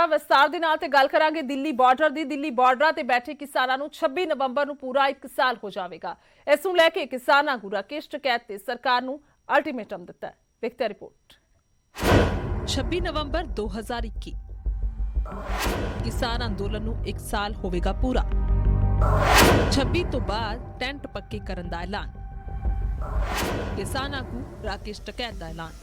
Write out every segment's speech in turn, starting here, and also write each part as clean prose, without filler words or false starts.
ਵਿਸਤਾਰ ਦੇ ਨਾਲ ਤੇ ਗੱਲ ਕਰਾਂਗੇ ਦਿੱਲੀ ਬਾਰਡਰ ਦੀ। ਦਿੱਲੀ ਬਾਰਡਰਾਂ ਤੇ ਬੈਠੇ ਕਿਸਾਨਾਂ ਨੂੰ 26 ਨਵੰਬਰ ਨੂੰ ਪੂਰਾ 1 ਸਾਲ ਹੋ ਜਾਵੇਗਾ। ਇਸ ਨੂੰ ਲੈ ਕੇ ਕਿਸਾਨਾਂ ਨੂੰ ਰਾਕੇਸ਼ ਟਕੈਤ ਤੇ ਸਰਕਾਰ ਨੂੰ ਅਲਟੀਮੇਟਮ ਦਿੱਤਾ ਹੈ। ਵੇਖਦੇ ਹਾਂ ਰਿਪੋਰਟ। 26 ਨਵੰਬਰ 2021 ਕਿਸਾਨ ਅੰਦੋਲਨ ਨੂੰ 1 ਸਾਲ ਹੋਵੇਗਾ ਪੂਰਾ। 26 ਤੋਂ ਬਾਅਦ ਟੈਂਟ ਪੱਕੇ ਕਰਨ ਦਾ ਐਲਾਨ। ਕਿਸਾਨਾਂ ਨੂੰ ਰਾਕੇਸ਼ ਟਕੈਤ ਦਾ ਐਲਾਨ।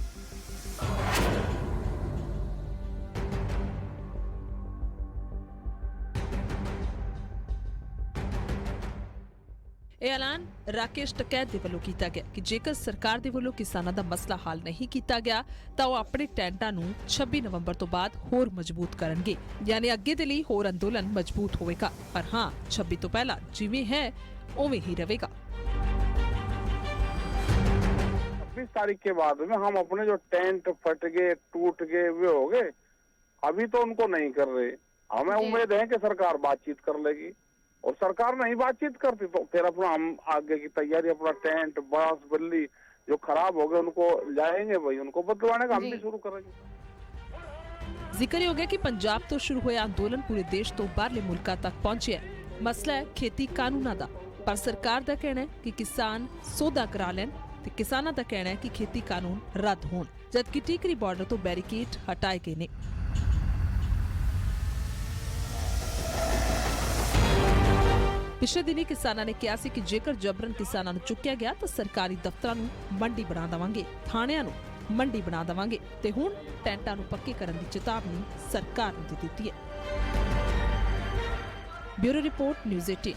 ਇਹ ਐਲਾਨ ਰਾਕੇਸ਼ ਟਕੈਤ ਦੇ ਵੱਲੋਂ ਕੀਤਾ ਗਿਆ ਕਿ ਜੇਕਰ ਸਰਕਾਰ ਦੇ ਵੱਲੋਂ ਕਿਸਾਨਾਂ ਦਾ ਮਸਲਾ ਹੱਲ ਨਹੀਂ ਕੀਤਾ ਗਿਆ ਤਾਂ ਉਹ ਆਪਣੇ ਟੈਂਟਾਂ ਨੂੰ 26 ਨਵੰਬਰ ਤੋਂ ਬਾਅਦ ਹੋਰ ਮਜ਼ਬੂਤ ਕਰਨਗੇ, ਯਾਨੀ ਅੱਗੇ ਦੇ ਲਈ ਹੋਰ ਅੰਦੋਲਨ ਮਜ਼ਬੂਤ ਹੋਵੇਗਾ। ਪਰ ਹਾਂ, 26 ਤੋਂ ਪਹਿਲਾਂ ਜਿਵੇਂ ਹੈ ਉਵੇਂ ही रहेगा। 26 तारीख के बाद में हम अपने जो टेंट फट गए टूट गए वे हो गए, अभी तो उनको नहीं कर रहे। हमें उम्मीद है कि सरकार बातचीत कर लेगी और सरकार नहीं बातचीत करती तो फिर अपना हम आगे की तैयारी अपना टेंट बांस बल्ली जो खराब हो गए उनको जाएंगे भाई, उनको बदलवाने का हम भी शुरू करेंगे। ਜ਼ਿਕਰ ਹੋ ਗਿਆ ਕਿ ਪੰਜਾਬ ਤੋਂ ਸ਼ੁਰੂ ਹੋਇਆ ਅੰਦੋਲਨ ਪੂਰੇ ਦੇਸ਼ ਤੋਂ ਬਾਹਰਲੇ ਮੁਲਕਾਂ ਤੱਕ ਪਹੁੰਚਿਆ। ਮਸਲਾ ਹੈ ਖੇਤੀ ਕਾਨੂੰਨਾਂ ਦਾ, ਪਰ ਸਰਕਾਰ ਦਾ ਕਹਿਣਾ ਹੈ ਕਿ ਕਿਸਾਨ ਸੌਦਾ ਕਰਾ ਲੈਣ ਤੇ ਕਿਸਾਨਾਂ ਦਾ ਕਹਿਣਾ ਹੈ ਕਿ ਖੇਤੀ ਕਾਨੂੰਨ ਰੱਦ ਹੋਣ, ਜਦਕਿ ਟੀਕਰੀ ਬਾਰਡਰ ਤੋਂ ਬੈਰੀਕੇਡ ਹਟਾਏ ਗਏ ਨੇ। ਪਿਛਲੇ ਦਿਨੀ ਕਿਸਾਨਾਂ ਨੇ ਕਿਹਾ ਸੀ ਕਿ ਜੇਕਰ ਜਬਰਨ ਕਿਸਾਨਾਂ ਨੂੰ ਚੁੱਕਿਆ ਗਿਆ ਤਾਂ ਸਰਕਾਰੀ ਦਫ਼ਤਰਾਂ ਨੂੰ ਮੰਡੀ ਬਣਾ ਦੇਵਾਂਗੇ, ਥਾਣਿਆਂ ਨੂੰ ਮੰਡੀ ਬਣਾ ਦੇਵਾਂਗੇ ਤੇ ਹੁਣ ਟੈਂਟਾਂ ਨੂੰ ਪੱਕੇ ਕਰਨ ਦੀ ਚੇਤਾਵਨੀ ਸਰਕਾਰ ਨੇ ਦੇ ਦਿੱਤੀ ਹੈ। Bureau report news 18।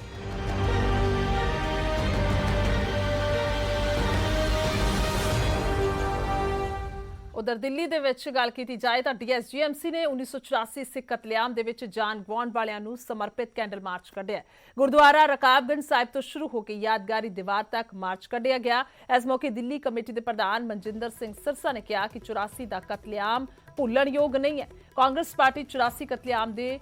ਉਧਰ ਦਿੱਲੀ ਦੇ ਵਿੱਚ ਗੱਲ ਕੀਤੀ ਜਾਏ ਤਾਂ ਡੀਐਸਜੀਐਮਸੀ ਨੇ 1984 ਸਿੱਖ ਕਤਲੇਆਮ ਦੇ ਵਿੱਚ ਜਾਨ ਗਵਾਉਣ ਵਾਲਿਆਂ ਨੂੰ ਸਮਰਪਿਤ ਕੈਂਡਲ ਮਾਰਚ ਕੱਢਿਆ। ਗੁਰਦੁਆਰਾ ਰਕਾਬਗੰਜ ਸਾਹਿਬ ਤੋਂ ਸ਼ੁਰੂ ਹੋ ਕੇ ਯਾਦਗਾਰੀ ਦੀਵਾਰ ਤੱਕ ਮਾਰਚ ਕੱਢਿਆ ਗਿਆ। ਇਸ ਮੌਕੇ ਦਿੱਲੀ ਕਮੇਟੀ ਦੇ ਪ੍ਰਧਾਨ ਮਨਜਿੰਦਰ ਸਿੰਘ ਸਿਰਸਾ ਨੇ ਕਿਹਾ ਕਿ 84 ਦਾ ਕਤਲੇਆਮ ਭੁੱਲਣਯੋਗ ਨਹੀਂ ਹੈ। ਕਾਂਗਰਸ ਪਾਰਟੀ 84 ਕਤਲੇਆਮ ਦੇ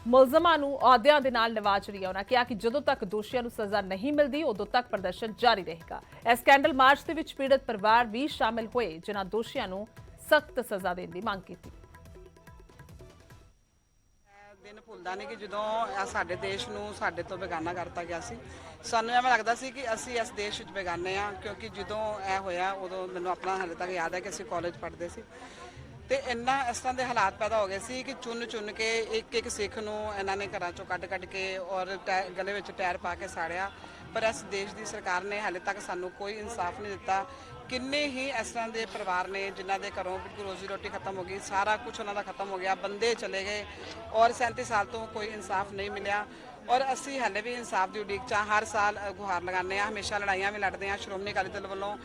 ਮੁਲਜ਼ਮਾਂ ਨੂੰ ਅਹੁਦਿਆਂ ਦੇ ਨਾਲ ਨਿਵਾਜ ਰਹੀ ਹੈ। ਉਹਨਾਂ ਕਿਹਾ ਕਿ ਜਦੋਂ ਤੱਕ ਦੋਸ਼ੀਆਂ ਨੂੰ ਸਜ਼ਾ ਨਹੀਂ ਮਿਲਦੀ ਉਦੋਂ ਤੱਕ ਪ੍ਰਦਰਸ਼ਨ ਜਾਰੀ ਰਹੇਗਾ। ਇਸ ਕੈਂਡਲ ਮਾਰਚ ਦੇ ਵਿੱਚ ਪੀੜਤ ਪਰਿਵਾਰ ਵੀ ਸ਼ਾਮਿਲ ਹੋਏ, ਜਿਨ੍ਹਾਂ ਦੋਸ਼ੀਆਂ ਨੂੰ ਸਖਤ ਸਜ਼ਾ ਦੇਣ ਦੀ ਮੰਗ ਕੀਤੀ। ਦਿਨ ਭੁੱਲਦਾ ਨਹੀਂ ਕਿ ਜਦੋਂ ਸਾਡੇ ਦੇਸ਼ ਨੂੰ ਸਾਡੇ ਤੋਂ ਬੇਗਾਨਾ ਕਰਤਾ ਗਿਆ ਸੀ। ਸਾਨੂੰ ਐਵੇਂ ਲੱਗਦਾ ਸੀ ਕਿ ਅਸੀਂ ਇਸ ਦੇਸ਼ ਵਿੱਚ ਬੇਗਾਨੇ ਆ, ਕਿਉਂਕਿ ਜਦੋਂ ਇਹ ਹੋਇਆ ਉਦੋਂ ਮੈਨੂੰ ਆਪਣਾ ਹਾਲੇ ਤੱਕ ਯਾਦ ਹੈ ਕਿ ਅਸੀਂ ਕਾਲਜ ਪੜ੍ਹਦੇ ਸੀ ਤੇ ਇੰਨਾ ਇਸ ਤਰ੍ਹਾਂ ਦੇ ਹਾਲਾਤ ਪੈਦਾ ਹੋ ਗਏ ਸੀ ਕਿ ਚੁਣ ਕੇ ਇੱਕ ਸਿੱਖ ਨੂੰ ਇਹਨਾਂ ਨੇ ਘਰਾਂ ਚੋਂ ਕੱਢ ਕੇ ਔਰ ਗਲੇ ਵਿੱਚ ਟਾਇਰ ਪਾ ਕੇ ਸਾੜਿਆ। ਪਰ ਇਸ ਦੇਸ਼ ਦੀ ਸਰਕਾਰ ਨੇ ਹਾਲੇ ਤੱਕ ਸਾਨੂੰ ਕੋਈ ਇਨਸਾਫ ਨਹੀਂ ਦਿੱਤਾ। ਕਿੰਨੇ ਹੀ ਇਸ ਤਰ੍ਹਾਂ ਦੇ ਪਰਿਵਾਰ ਨੇ ਜਿਨ੍ਹਾਂ ਦੇ ਘਰੋਂ ਬਿਲਕੁਲ ਰੋਜ਼ੀ ਰੋਟੀ ਖਤਮ ਹੋ ਗਈ, ਸਾਰਾ ਕੁਝ ਉਹਨਾਂ ਦਾ ਖਤਮ ਹੋ ਗਿਆ, ਬੰਦੇ ਚਲੇ ਗਏ ਔਰ 37 ਸਾਲ ਤੋਂ ਕੋਈ ਇਨਸਾਫ ਨਹੀਂ ਮਿਲਿਆ। ਔਰ ਅਸੀਂ ਹਾਲੇ ਵੀ ਇਨਸਾਫ ਦੀ ਉਡੀਕ 'ਚ ਹਰ ਸਾਲ ਗੁਹਾਰ ਲਗਾਉਂਦੇ ਹਾਂ, ਹਮੇਸ਼ਾ ਲੜਾਈਆਂ ਵੀ ਲੜਦੇ ਹਾਂ ਸ਼੍ਰੋਮਣੀ ਅਕਾਲੀ ਦਲ ਵੱਲੋਂ।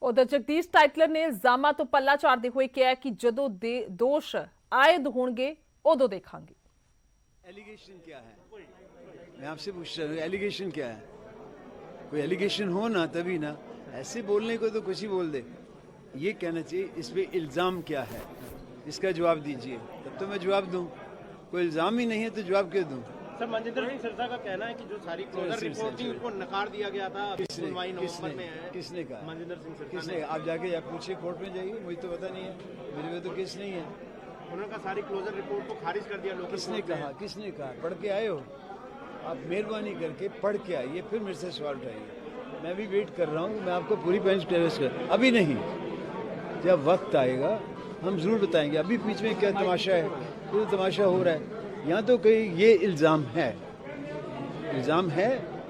ਉਧਰ ਜਗਦੀਸ਼ ਟਾਈਟਲਰ ਨੇ ਇਲਜ਼ਾਮਾਂ ਤੋਂ ਪੱਲਾ ਝਾੜਦੇ ਹੋਏ ਕਿਹਾ ਕਿ ਜਦੋਂ ਦੋਸ਼ ਆਇਦ ਹੋਣਗੇ ਉਦੋਂ ਦੇਖਾਂਗੇ। एलिगेशन क्या है? मैं आपसे पूछ रहा हूँ, एलिगेशन क्या है? कोई एलिगेशन हो ना तभी ना, ऐसे बोलने को तो कुछ ही बोल दे। ये कहना चाहिए इस पे इल्ज़ाम क्या है, इसका जवाब दीजिए, तब तो मैं जवाब दूँ। कोई इल्ज़ाम ही नहीं है तो जवाब क्यों दूँ? सर, मनजिंदर सिंह सिरसा का कहना है कि जो सारी क्लोजर रिपोर्ट थी उनको नकार दिया गया था। किसने कहा? मनजिंदर सिंह सिरसा किसने? आप जाके या पूछिए कोर्ट में जाइए, मुझे तो पता नहीं है, मेरे पे तो केस नहीं है। उन्होंने कहा सारी क्लोजर रिपोर्ट को खारिज कर दिया। किसने कहा? किसने कहा? पढ़ के आए हो आप? मेहरबानी करके पढ़ के आइए, फिर मेरे से सवाल उठाइए। मैं भी वेट कर रहा हूँ, मैं आपको पूरी बेंच टेरेस कर, अभी नहीं, जब वक्त आएगा हम ज़रूर बताएंगे। अभी बीच में क्या तमाशा है? ये तो तमाशा हो रहा है। यहाँ तो कहीं ये इल्ज़ाम है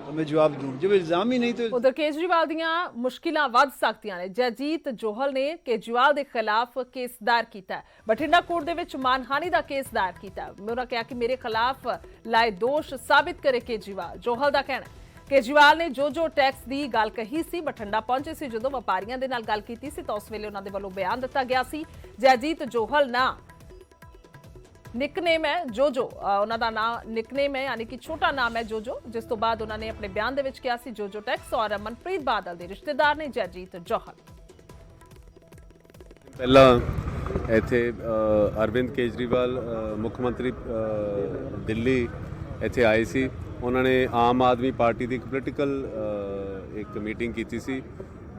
तो मैं जवाब दूं, जब इल्ज़ाम ही नहीं तो। उधर केजरीवाल ਦੀਆਂ ਮੁਸ਼ਕਿਲਾਂ ਵੱਧ ਸਕਦੀਆਂ ਨੇ। ਜੈਜੀਤ ਜੋਹਲ ਨੇ ਕੇਜਰੀਵਾਲ ਦੇ ਖਿਲਾਫ ਕੇਸ ਦਾਇਰ ਕੀਤਾ ਹੈ। ਬਠਿੰਡਾ ਕੋਰਟ ਦੇ ਵਿੱਚ ਮਾਨਹਾਨੀ ਦਾ ਕੇਸ ਦਾਇਰ ਕੀਤਾ। ਉਹਨਾਂ ਕਿਹਾ ਕਿ ਮੇਰੇ ਖਿਲਾਫ ਲਾਏ ਦੋਸ਼ ਸਾਬਿਤ ਕਰੇ ਕੇਜਰੀਵਾਲ। ਜੋਹਲ ਦਾ ਕਹਿਣਾ ਕੇਜਰੀਵਾਲ ਨੇ ਜੋ ਟੈਕਸ ਦੀ ਗੱਲ ਕਹੀ ਸੀ, ਬਠਿੰਡਾ ਪਹੁੰਚੇ ਸੀ ਜਦੋਂ ਵਪਾਰੀਆਂ ਦੇ ਨਾਲ ਗੱਲ ਕੀਤੀ ਸੀ ਤਾਂ ਉਸ ਵੇਲੇ ਉਹਨਾਂ ਦੇ ਵੱਲੋਂ ਬਿਆਨ ਦਿੱਤਾ ਗਿਆ ਸੀ। ਜੈਜੀਤ ਜੋਹਲ ਨਾ ਨਿਕਨੇਮ ਹੈ ਜੋ ਉਹਨਾਂ ਦਾ ਨਾਮ ਨਿਕਨੇਮ ਹੈ, ਯਾਨੀ ਕਿ ਛੋਟਾ ਨਾਮ ਹੈ ਜੋ ਜਿਸ ਤੋਂ ਬਾਅਦ ਉਹਨਾਂ ਨੇ ਆਪਣੇ ਬਿਆਨ ਦੇ ਵਿੱਚ ਕਿਹਾ ਸੀ ਜੋ ਟੈਕਸ ਔਰ ਮਨਪ੍ਰੀਤ ਬਾਦਲ ਦੇ ਰਿਸ਼ਤੇਦਾਰ ਨੇ ਜੈਜੀਤ ਜੋਹਲ। ਪਹਿਲਾਂ ਇੱਥੇ ਅਰਵਿੰਦ ਕੇਜਰੀਵਾਲ ਮੁੱਖ ਮੰਤਰੀ ਦਿੱਲੀ ਇੱਥੇ ਆਏ ਸੀ। ਉਹਨਾਂ ਨੇ ਆਮ ਆਦਮੀ ਪਾਰਟੀ ਦੀ ਇੱਕ ਪੋਲੀਟੀਕਲ ਇੱਕ ਮੀਟਿੰਗ ਕੀਤੀ ਸੀ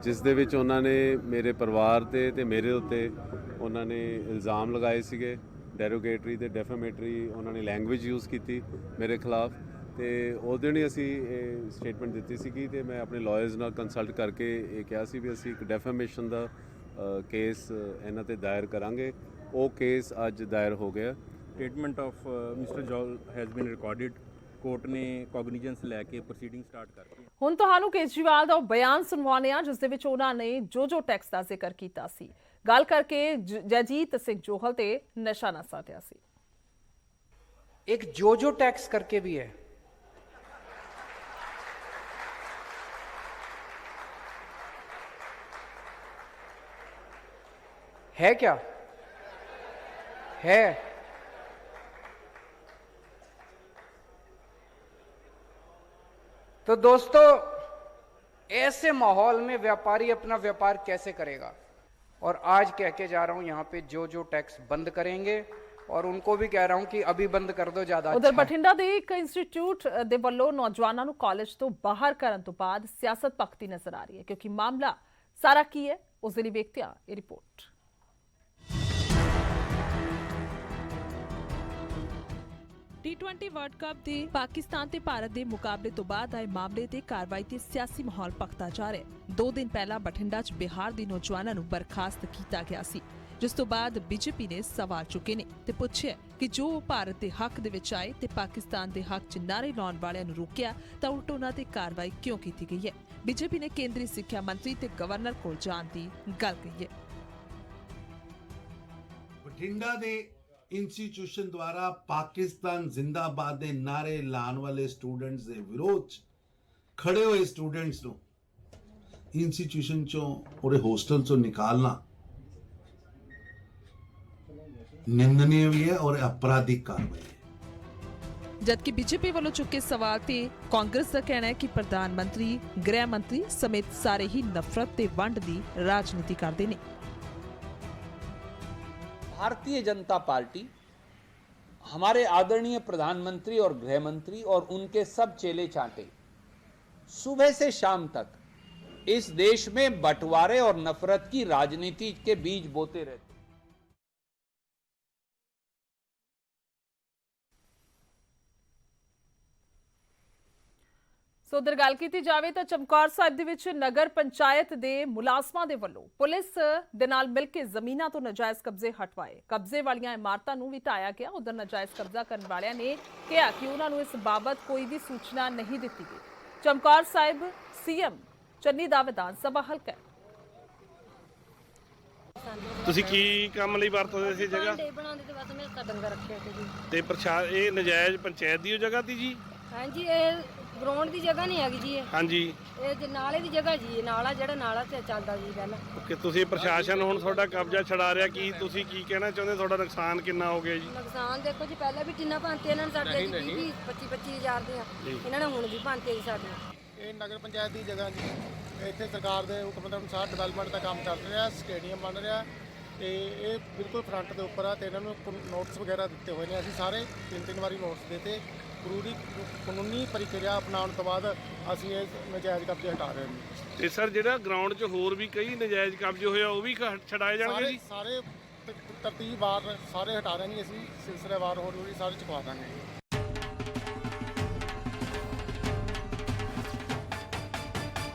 ਜਿਸ ਦੇ ਵਿੱਚ ਉਹਨਾਂ ਨੇ ਮੇਰੇ ਪਰਿਵਾਰ ਤੇ ਮੇਰੇ ਉੱਤੇ ਉਹਨਾਂ ਨੇ ਇਲਜ਼ਾਮ ਲਗਾਏ ਸੀਗੇ। ਡੈਰੋਗੇਟਰੀ ਤੇ ਡੈਫਾਮੇਟਰੀ ਉਹਨਾਂ ਨੇ ਲੈਂਗੁਏਜ ਯੂਜ਼ ਕੀਤੀ ਮੇਰੇ ਖਿਲਾਫ। ਤੇ ਉਸ ਦਿਨ ਹੀ ਅਸੀਂ ਇਹ ਸਟੇਟਮੈਂਟ ਦਿੱਤੀ ਸੀਗੀ ਤੇ ਮੈਂ ਆਪਣੇ ਲਾਇਰਸ ਨਾਲ ਕੰਸਲਟ ਕਰਕੇ ਇਹ ਕਿਹਾ ਸੀ ਵੀ ਅਸੀਂ ਇੱਕ ਡੈਫਾਮੇਸ਼ਨ ਦਾ ਕੇਸ ਇਹਨਾਂ ਤੇ ਦਾਇਰ ਕਰਾਂਗੇ। ਉਹ ਕੇਸ ਅੱਜ ਦਾਇਰ ਹੋ ਗਿਆ। Statement of mister Jaul has been recorded. Court ਨੇ ਕੋਗਨੀਜੈਂਸ ਲੈ ਕੇ ਪ੍ਰੋਸੀਡਿੰਗ ਸਟਾਰਟ ਕਰਤੀ। ਹੁਣ ਤੁਹਾਨੂੰ ਕੇਜਰੀਵਾਲ ਦਾ ਉਹ ਬਿਆਨ ਸੁਣਵਾਉਂਦੇ ਹਾਂ ਜਿਸ ਦੇ ਵਿੱਚ ਉਹਨਾਂ ਨੇ ਜੋ ਟੈਕਸ ਦਾ ਜ਼ਿਕਰ ਕੀਤਾ ਸੀ। ਗੱਲ ਕਰਕੇ ਜਗਜੀਤ ਸਿੰਘ ਜੋਹਲ ਤੇ ਨਿਸ਼ਾਨਾ ਸਾਧਿਆ ਸੀ। एक जो टैक्स करके भी है क्या है? तो दोस्तों, ऐसे माहौल में व्यापारी अपना व्यापार कैसे करेगा? और आज कह के जा रहा हूं यहां पे जो टैक्स बंद करेंगे, और उनको भी कह रहा हूं कि अभी बंद कर दो, ज्यादा उधर अच्छा है। बठिंडा ਦੇ ਇੱਕ ਇੰਸਟੀਚਿਊਟ ਦੇ ਵੱਲੋਂ ਨੌਜਵਾਨਾਂ ਨੂੰ ਕਾਲਜ ਤੋਂ ਬਾਹਰ ਕਰਨ ਤੋਂ ਬਾਅਦ ਸਿਆਸਤ ਪੱਖਤੀ ਨਜ਼ਰ ਆ ਰਹੀ ਹੈ ਕਿਉਂਕਿ ਮਾਮਲਾ ਸਾਰਾ ਕੀ ਹੈ ਉਸ ਦੇ ਲਈ ਵੇਖਦੇ ਹਾਂ ਇਹ ਰਿਪੋਰਟ। T20 ਵਰਲਡ ਕੱਪ ਦੇ ਪਾਕਿਸਤਾਨ ਤੇ ਭਾਰਤ ਦੇ ਮੁਕਾਬਲੇ ਤੋਂ ਬਾਅਦ ਆਏ ਮਾਮਲੇ ਤੇ ਕਾਰਵਾਈ ਤੇ ਸਿਆਸੀ ਮਾਹੌਲ ਭਖਦਾ ਜਾ ਰਿਹਾ ਹੈ। 2 ਦਿਨ ਪਹਿਲਾਂ ਬਠਿੰਡਾ 'ਚ ਬਿਹਾਰ ਦੇ ਨੌਜਵਾਨਾਂ ਨੂੰ ਬਰਖਾਸਤ ਕੀਤਾ ਗਿਆ ਸੀ, ਜਿਸ ਤੋਂ ਬਾਅਦ ਬੀਜੇਪੀ ਨੇ ਸਵਾਲ ਚੁੱਕੇ ਨੇ ਤੇ ਪੁੱਛਿਆ ਕਿ ਜੋ ਭਾਰਤ ਦੇ ਹੱਕ ਦੇ ਵਿੱਚ ਆਏ ਤੇ ਪਾਕਿਸਤਾਨ ਦੇ ਹੱਕ 'ਚ ਨਾਅਰੇ ਲਾਉਣ ਵਾਲਿਆਂ ਨੂੰ ਰੋਕਿਆ ਤਾਂ ਉਲਟ ਉਹਨਾਂ ਤੇ ਕਾਰਵਾਈ ਕਿਉਂ ਕੀਤੀ ਗਈ ਹੈ। ਬੀਜੇਪੀ ਨੇ ਕੇਂਦਰੀ ਸਿੱਖਿਆ ਮੰਤਰੀ ਤੇ ਗਵਰਨਰ ਕੋਲ ਜਾਣ ਦੀ ਗੱਲ ਕਹੀ ਹੈ। ਬਠਿੰਡਾ ਦੇ ਇੰਸਟੀਚਿਊਸ਼ਨ ਦੁਆਰਾ ਪਾਕਿਸਤਾਨ ਜ਼ਿੰਦਾਬਾਦ ਦੇ ਨਾਰੇ ਲਾਉਣ ਵਾਲੇ ਸਟੂਡੈਂਟਸ ਦੇ ਵਿਰੋਧ 'ਚ ਖੜੇ ਹੋਏ ਸਟੂਡੈਂਟਸ ਨੂੰ ਇੰਸਟੀਚਿਊਸ਼ਨ ਚੋਂ ਉਹਦੇ ਹੋਸਟਲ ਚੋਂ ਨਿਕਾਲਣਾ ਨਿੰਦनीय भी है और अपराधिक कार्रवाई है। जबकि बीजेपी वालों चुके सवाल ते कांग्रेस का कहना है कि प्रधानमंत्री, गृह मंत्री समेत सारे ही नफरत ते वंड दी राजनीति करते ने। भारतीय जनता पार्टी, हमारे आदरणीय प्रधानमंत्री और गृह मंत्री और उनके सब चेले चांटे सुबह से शाम तक इस देश में बंटवारे और नफरत की राजनीति के बीज बोते रहते। ਸੋ ਉਧਰ ਗੱਲ ਕੀਤੀ ਜਾਵੇ ਤਾਂ ਚਮਕੌਰ ਸਾਹਿਬ ਦੇ ਵਿੱਚ ਨਗਰ ਪੰਚਾਇਤ ਦੇ ਮੁਲਾਜ਼ਮਾਂ ਦੇ ਵੱਲੋਂ ਪੁਲਿਸ ਦੇ ਨਾਲ ਮਿਲ ਕੇ ਜ਼ਮੀਨਾਂ ਤੋਂ ਨਜਾਇਜ਼ ਕਬਜ਼ੇ ਹਟਵਾਏ। ਕਬਜ਼ੇ ਵਾਲੀਆਂ ਇਮਾਰਤਾਂ ਨੂੰ ਵੀ ਢਾਇਆ ਗਿਆ। ਉਧਰ ਨਜਾਇਜ਼ ਕਬਜ਼ਾ ਕਰਨ ਵਾਲਿਆਂ ਨੇ ਕਿਹਾ ਕਿ ਉਹਨਾਂ ਨੂੰ ਇਸ ਬਾਬਤ ਕੋਈ ਵੀ ਸੂਚਨਾ ਨਹੀਂ ਦਿੱਤੀ ਗਈ। ਚਮਕੌਰ ਸਾਹਿਬ ਸੀਐਮ ਚੰਨੀ ਦਾ ਵਿਧਾਨ ਸਭਾ ਹਲਕਾ। ਤੁਸੀਂ ਕੀ ਕੰਮ ਲਈ ਵਰਤਦੇ ਸੀ ਜਗ੍ਹਾ? ਬਣਾਉਂਦੇ ਤੇ ਬਸ ਮੈਂ ਡੰਗਰ ਰੱਖਿਆ ਸੀ ਜੀ। ਤੇ ਪ੍ਰਸ਼ਾਸਨ ਇਹ ਨਜਾਇਜ਼ ਪੰਚਾਇਤ ਦੀ ਉਹ ਜਗ੍ਹਾ ਤੀ ਜੀ? ਹਾਂਜੀ, ਇਹ ਗਰਾਊਂਡ ਦੀ ਜਗ੍ਹਾ ਨਹੀਂ ਹੈਗੀ ਜੀ। ਹਾਂਜੀ, ਇਹ ਨਾਲੇ ਦੀ ਜਗ੍ਹਾ ਜੀ। ਨਾਲਾ ਜਿਹੜਾ ਨਾਲਾ ਤੇ ਚੱਲਦਾ ਜੀ ਪਹਿਲਾਂ। ਕਿ ਤੁਸੀਂ ਪ੍ਰਸ਼ਾਸਨ ਹੁਣ ਤੁਹਾਡਾ ਕਬਜ਼ਾ ਛਡਾ ਰਿਹਾ, ਕੀ ਤੁਸੀਂ ਕੀ ਕਹਿਣਾ ਚਾਹੁੰਦੇ? ਤੁਹਾਡਾ ਨੁਕਸਾਨ ਕਿੰਨਾ ਹੋ ਗਿਆ ਜੀ? ਨੁਕਸਾਨ ਦੇਖੋ ਜੀ, ਪਹਿਲਾਂ ਵੀ ਟਿੰਨਾ ਭੰਨਤੇ ਇਹਨਾਂ ਨੇ ਸਾਡੇ 25-25 ਹਜ਼ਾਰ ਦੀਆਂ, ਇਹਨਾਂ ਨੇ ਹੁਣ ਵੀ ਭੰਨਤੇ ਜੀ ਸਾਡੀਆਂ। ਇਹ ਨਗਰ ਪੰਚਾਇਤ ਦੀ ਜਗ੍ਹਾ ਜੀ। ਇੱਥੇ ਸਰਕਾਰ ਦੇ ਹੁਕਮ ਅਨੁਸਾਰ ਡਿਵੈਲਪਮੈਂਟ ਦਾ ਕੰਮ ਚੱਲ ਰਿਹਾ, ਸਟੇਡੀਅਮ ਬਣ ਰਿਹਾ ਤੇ ਇਹ ਬਿਲਕੁਲ ਫਰੰਟ ਦੇ ਉੱਪਰ ਆ ਤੇ ਇਹਨਾਂ ਨੂੰ ਨੋਟਿਸ ਵਗੈਰਾ ਦਿੱਤੇ ਹੋਏ ਨੇ। ਅਸੀਂ ਸਾਰੇ 3 ਵਾਰੀ ਨੋਟਿਸ ਦਿੱਤੇ। ਪੂਰੀ ਕਾਨੂੰਨੀ ਪ੍ਰਕਿਰਿਆ ਅਪਣਾਉਣ ਤੋਂ ਬਾਅਦ ਅਸੀਂ ਇਹ ਨਜਾਇਜ਼ ਕਬਜ਼ੇ ਹਟਾ ਰਹੇ ਹਾਂ। ਤੇ ਸਰ, ਜਿਹੜਾ ਗਰਾਊਂਡ 'ਚ ਹੋਰ ਵੀ ਕਈ ਨਜਾਇਜ਼ ਕਬਜ਼ੇ ਹੋਏ ਆ ਉਹ ਵੀ ਛਡਾਏ ਜਾਣਗੇ ਜੀ? ਸਾਰੇ ਤਰਤੀਬਵਾਰ ਸਾਰੇ ਹਟਾ ਰਹੇ ਹਾਂ ਜੀ। ਅਸੀਂ ਸਿਲਸਿਲੇਵਾਰ ਹੋਰ ਵੀ ਸਾਰੇ ਚੁਕਵਾ ਦਾਂਗੇ।